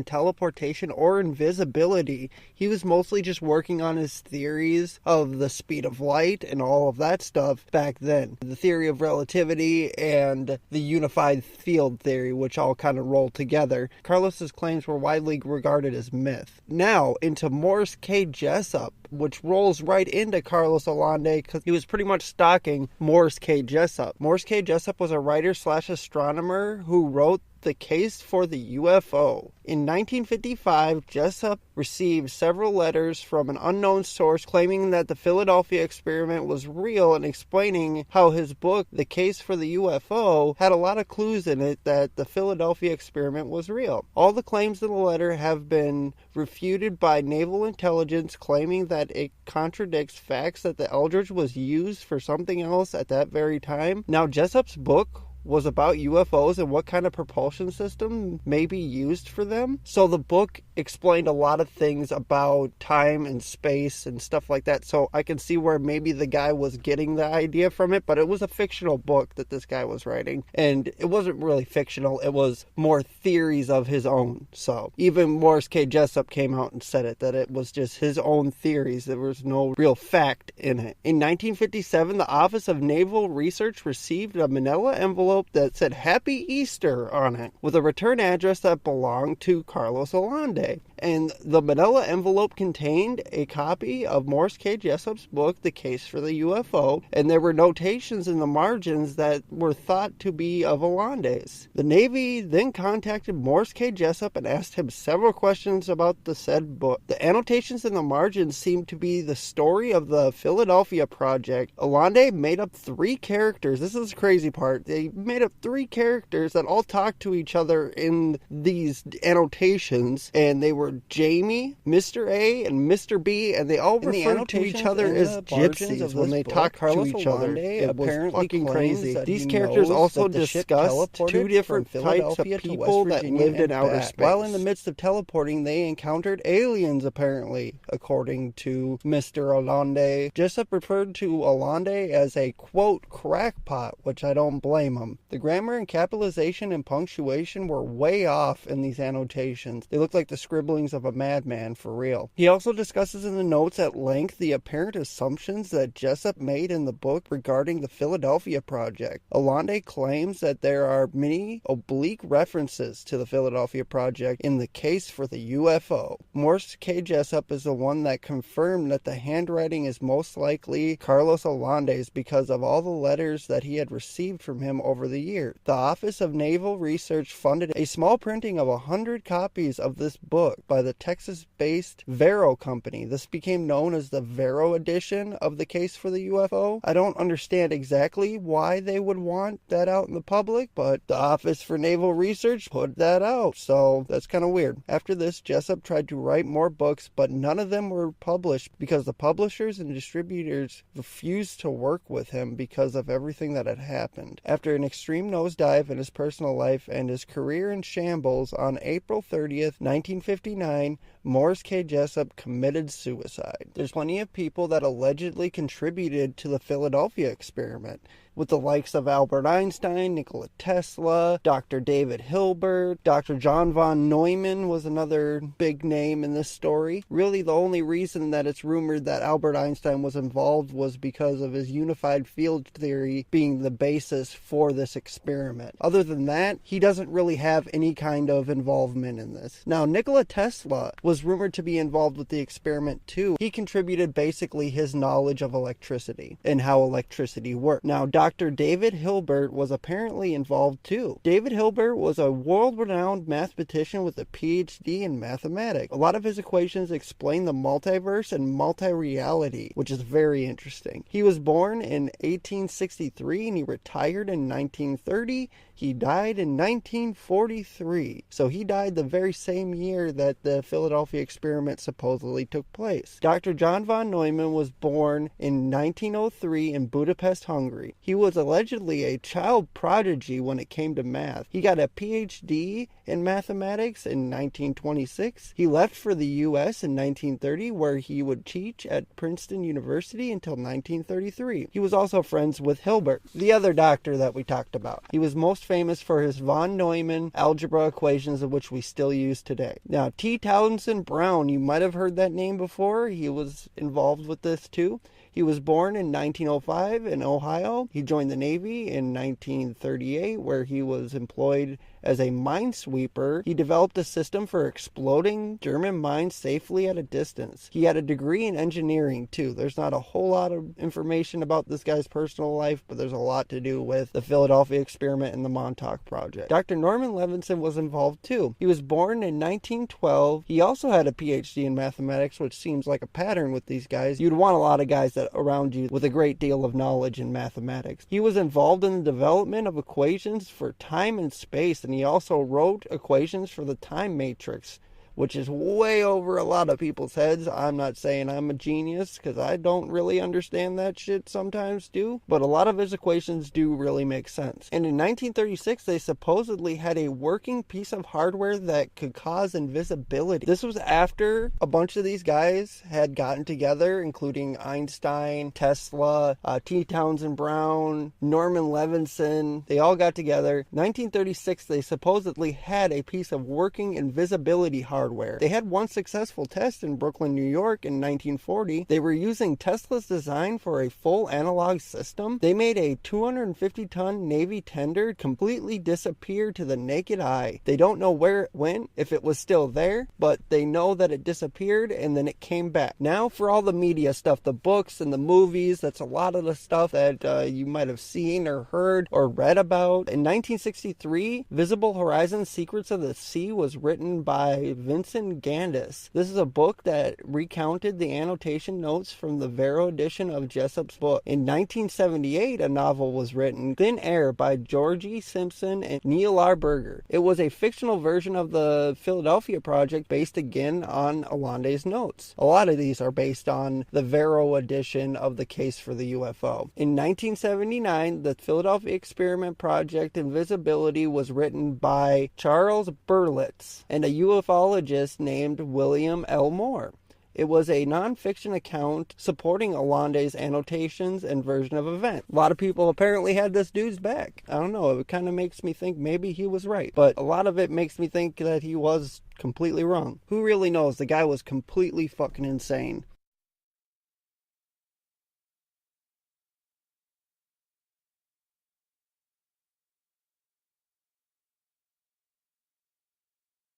teleportation or invisibility. He was mostly just working on his theories of the speed of light and all of that stuff back then. The theory of relativity and the unified field theory, which all kind of roll together. Carlos's claims were widely regarded as myth. Now, into Morris K. Jessup, which rolls right into Carlos Allende because he was pretty much stalking Morris K. Jessup. Morris K. Jessup was a writer/astronomer who wrote The Case for the UFO. In 1955, Jessup received several letters from an unknown source claiming that the Philadelphia experiment was real and explaining how his book, The Case for the UFO, had a lot of clues in it that the Philadelphia experiment was real. All the claims in the letter have been refuted by naval intelligence, claiming that it contradicts facts that the Eldridge was used for something else at that very time. Now, Jessup's book was about UFOs and what kind of propulsion system may be used for them. So the book explained a lot of things about time and space and stuff like that. So I can see where maybe the guy was getting the idea from it, but it was a fictional book that this guy was writing. And it wasn't really fictional. It was more theories of his own. So even Morris K. Jessup came out and said it, that it was just his own theories. There was no real fact in it. In 1957, the Office of Naval Research received a manila envelope that said Happy Easter on it, with a return address that belonged to Carlos Allende. And the manila envelope contained a copy of Morris K. Jessup's book, The Case for the UFO, and there were notations in the margins that were thought to be of Allende's. The Navy then contacted Morris K. Jessup and asked him several questions about the said book. The annotations in the margins seemed to be the story of the Philadelphia Project. Allende made up 3 characters. This is the crazy part. They made up 3 characters that all talked to each other in these annotations, and they were Jamie, Mr. A, and Mr. B, and they all referred to each other as gypsies when they talked to each other. It was fucking crazy. These characters also discussed 2 different types of people that lived in outer space. While in the midst of teleporting, they encountered aliens, apparently, according to Mr. Allende. Jessup referred to Allende as a, quote, crackpot, which I don't blame him. The grammar and capitalization and punctuation were way off in these annotations. They looked like the scribblings of a madman, for real. He also discusses in the notes at length the apparent assumptions that Jessup made in the book regarding the Philadelphia Project. Allende claims that there are many oblique references to the Philadelphia Project in The Case for the UFO. Morris K. Jessup is the one that confirmed that the handwriting is most likely Carlos Allende's because of all the letters that he had received from him over the years. The Office of Naval Research funded a small printing of 100 copies of this book by the Texas-based Vero Company. This became known as the Vero edition of The Case for the UFO. I don't understand exactly why they would want that out in the public, but the Office for Naval Research put that out, so that's kind of weird. After this, Jessup tried to write more books, but none of them were published because the publishers and distributors refused to work with him because of everything that had happened. After an extreme nosedive in his personal life and his career in shambles, on April 30th, 1959, Morris K. Jessup committed suicide. There's plenty of people that allegedly contributed to the Philadelphia experiment, with the likes of Albert Einstein, Nikola Tesla, Dr. David Hilbert, Dr. John von Neumann was another big name in this story. Really, the only reason that it's rumored that Albert Einstein was involved was because of his unified field theory being the basis for this experiment. Other than that, he doesn't really have any kind of involvement in this. Now, Nikola Tesla was rumored to be involved with the experiment too. He contributed basically his knowledge of electricity and how electricity worked. Now, Dr. David Hilbert was apparently involved too. David Hilbert was a world-renowned mathematician with a PhD in mathematics. A lot of his equations explain the multiverse and multi-reality, which is very interesting. He was born in 1863 and he retired in 1930. He died in 1943. So he died the very same year that the Philadelphia experiment supposedly took place. Dr. John von Neumann was born in 1903 in Budapest, Hungary. He was allegedly a child prodigy when it came to math. He got a PhD in mathematics in 1926. He left for the U.S. in 1930, where he would teach at Princeton University until 1933. He was also friends with Hilbert, the other doctor that we talked about. He was most famous for his von Neumann algebra equations, of which we still use today. Now, T. Townsend Brown, you might have heard that name before. He was involved with this too. He was born in 1905 in Ohio. He joined the Navy in 1938, where he was employed as a minesweeper. He developed a system for exploding German mines safely at a distance. He had a degree in engineering too. There's not a whole lot of information about this guy's personal life, but there's a lot to do with the Philadelphia experiment and the Montauk Project. Dr. Norman Levinson was involved too. He was born in 1912. He also had a PhD in mathematics, which seems like a pattern with these guys. You'd want a lot of guys that around you with a great deal of knowledge in mathematics. He was involved in the development of equations for time and space, and he also wrote equations for the time matrix, which is way over a lot of people's heads. I'm not saying I'm a genius, because I don't really understand that shit sometimes do, but a lot of his equations do really make sense. And in 1936, they supposedly had a working piece of hardware that could cause invisibility. This was after a bunch of these guys had gotten together, including Einstein, Tesla, T. Townsend Brown, Norman Levinson. They all got together. 1936, they supposedly had a piece of working invisibility hardware. They had one successful test in Brooklyn, New York in 1940. They were using Tesla's design for a full analog system. They made a 250-ton Navy tender completely disappear to the naked eye. They don't know where it went, if it was still there, but they know that it disappeared and then it came back. Now for all the media stuff, the books and the movies, that's a lot of the stuff that you might have seen or heard or read about. In 1963, Visible Horizons: Secrets of the Sea was written by Vincent Gandis. This is a book that recounted the annotation notes from the Vero edition of Jessup's book. In 1978, a novel was written, Thin Air, by Georgie Simpson and Neil R. Berger. It was a fictional version of the Philadelphia Project based again on Allande's notes. A lot of these are based on the Vero edition of The Case for the UFO. In 1979, the Philadelphia Experiment Project Invisibility was written by Charles Berlitz and a ufologist named William L. Moore. It was a non-fiction account supporting Allande's annotations and version of events. A lot of people apparently had this dude's back. I don't know, it kind of makes me think maybe he was right, but a lot of it makes me think that he was completely wrong. Who really knows? The guy was completely fucking insane.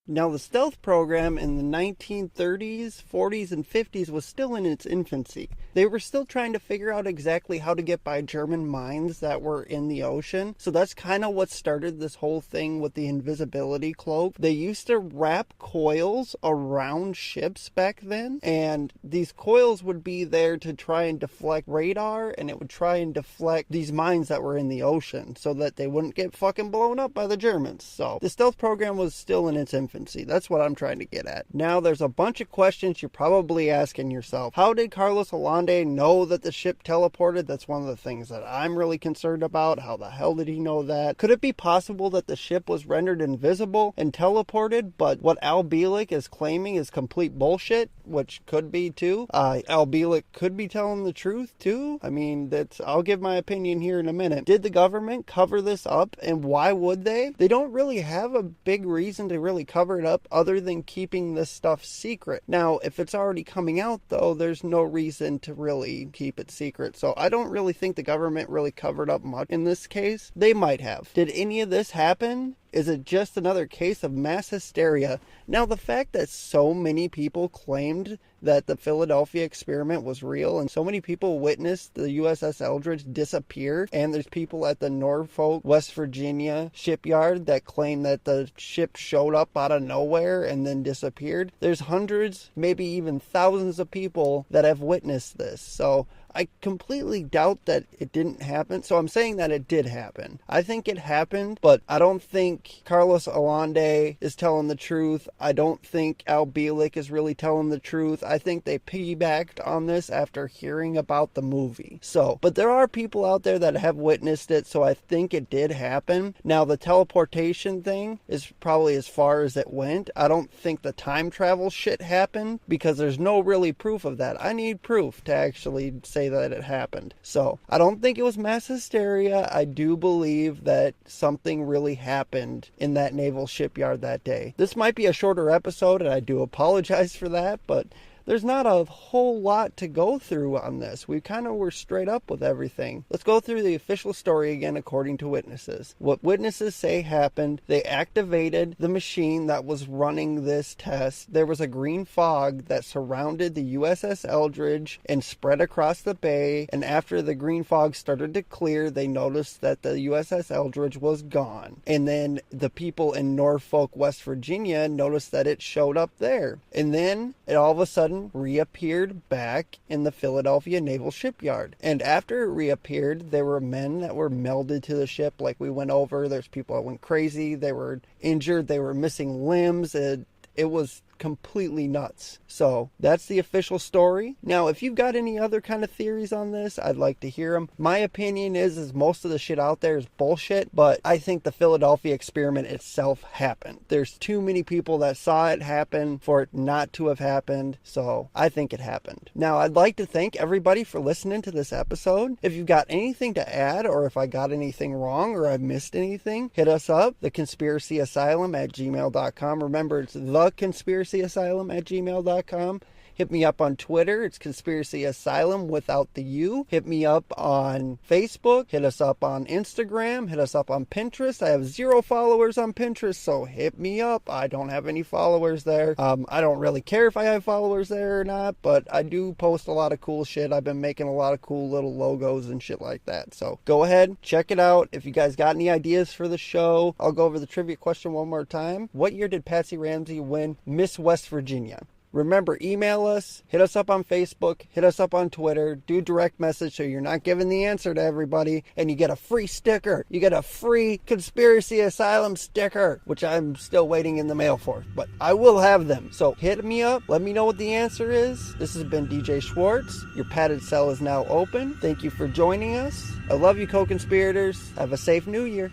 Now, the stealth program in the 1930s, 40s, and 50s was still in its infancy. They were still trying to figure out exactly how to get by German mines that were in the ocean. So that's kind of what started this whole thing with the invisibility cloak. They used to wrap coils around ships back then, and these coils would be there to try and deflect radar, and it would try and deflect these mines that were in the ocean so that they wouldn't get fucking blown up by the Germans. So the stealth program was still in its infancy. That's what I'm trying to get at. Now, there's a bunch of questions you're probably asking yourself. How did Carlos Allende know that the ship teleported? That's one of the things that I'm really concerned about. How the hell did he know that? Could it be possible that the ship was rendered invisible and teleported, but what Al Bielek is claiming is complete bullshit? Which could be too. Al Bielek could be telling the truth too. I mean, I'll give my opinion here in a minute. Did the government cover this up, and why would they? They don't really have a big reason to really cover it up other than keeping this stuff secret. Now, if it's already coming out though, there's no reason to really keep it secret. So I don't really think the government really covered up much in this case. They might have. Did any of this happen? Is it just another case of mass hysteria? Now, the fact that so many people claimed that the Philadelphia experiment was real and so many people witnessed the USS Eldridge disappear, and there's people at the Norfolk, West Virginia shipyard that claim that the ship showed up out of nowhere and then disappeared. There's hundreds, maybe even thousands of people that have witnessed this. So I completely doubt that it didn't happen. So I'm saying that it did happen. I think it happened, but I don't think Carlos Allende is telling the truth. I don't think Al Bielek is really telling the truth. I think they piggybacked on this after hearing about the movie. So, but there are people out there that have witnessed it, so I think it did happen. Now, the teleportation thing is probably as far as it went. I don't think the time travel shit happened because there's no really proof of that. I need proof to actually say say that it happened. So I don't think it was mass hysteria. I do believe that something really happened in that naval shipyard that day. This might be a shorter episode, and I do apologize for that, but there's not a whole lot to go through on this. We kind of were straight up with everything. Let's go through the official story again according to witnesses. What witnesses say happened, they activated the machine that was running this test. There was a green fog that surrounded the USS Eldridge and spread across the bay, and after the green fog started to clear, they noticed that the USS Eldridge was gone. And then the people in Norfolk, West Virginia noticed that it showed up there. And then it all of a sudden reappeared back in the Philadelphia Naval Shipyard. And after it reappeared, there were men that were melded to the ship like we went over. There's people that went crazy. They were injured. They were missing limbs. It was completely nuts. So that's the official story. Now, if you've got any other kind of theories on this, I'd like to hear them. My opinion is most of the shit out there is bullshit, but I think the Philadelphia experiment itself happened. There's too many people that saw it happen for it not to have happened, so I think it happened. Now, I'd like to thank everybody for listening to this episode. If you've got anything to add, or if I got anything wrong or I missed anything, hit us up, theconspiracyasylum@gmail.com. Remember, it's theconspiracyasylum@gmail.com. Hit me up on Twitter. It's Conspiracy Asylum without the U. Hit me up on Facebook. Hit us up on Instagram. Hit us up on Pinterest. I have 0 followers on Pinterest, so hit me up. I don't have any followers there. I don't really care if I have followers there or not, but I do post a lot of cool shit. I've been making a lot of cool little logos and shit like that. So go ahead, check it out. If you guys got any ideas for the show, I'll go over the trivia question one more time. What year did Patsy Ramsey win Miss West Virginia? Remember, email us, hit us up on Facebook, hit us up on Twitter, do direct message so you're not giving the answer to everybody, and you get a free sticker. You get a free Conspiracy Asylum sticker, which I'm still waiting in the mail for, but I will have them. So hit me up, let me know what the answer is. This has been DJ Schwartz. Your padded cell is now open. Thank you for joining us. I love you, co-conspirators. Have a safe new year.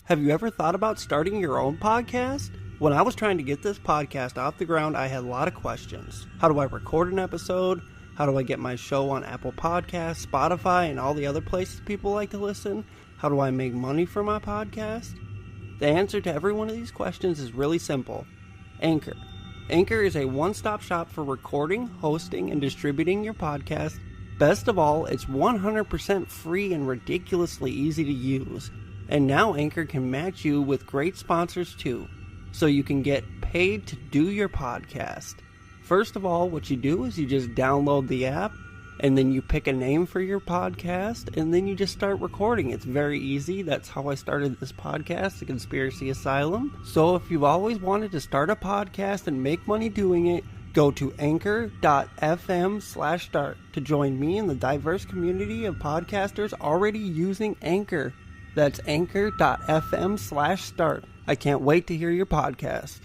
Have you ever thought about starting your own podcast? When I was trying to get this podcast off the ground, I had a lot of questions. How do I record an episode? How do I get my show on Apple Podcasts, Spotify, and all the other places people like to listen? How do I make money for my podcast? The answer to every one of these questions is really simple. Anchor. Anchor is a one-stop shop for recording, hosting, and distributing your podcast. Best of all, it's 100% free and ridiculously easy to use. And now Anchor can match you with great sponsors too, so you can get paid to do your podcast. First of all, what you do is you just download the app, and then you pick a name for your podcast, and then you just start recording. It's very easy. That's how I started this podcast, The Conspiracy Asylum. So if you've always wanted to start a podcast and make money doing it, go to anchor.fm/start to join me in the diverse community of podcasters already using Anchor. That's anchor.fm/start. I can't wait to hear your podcast.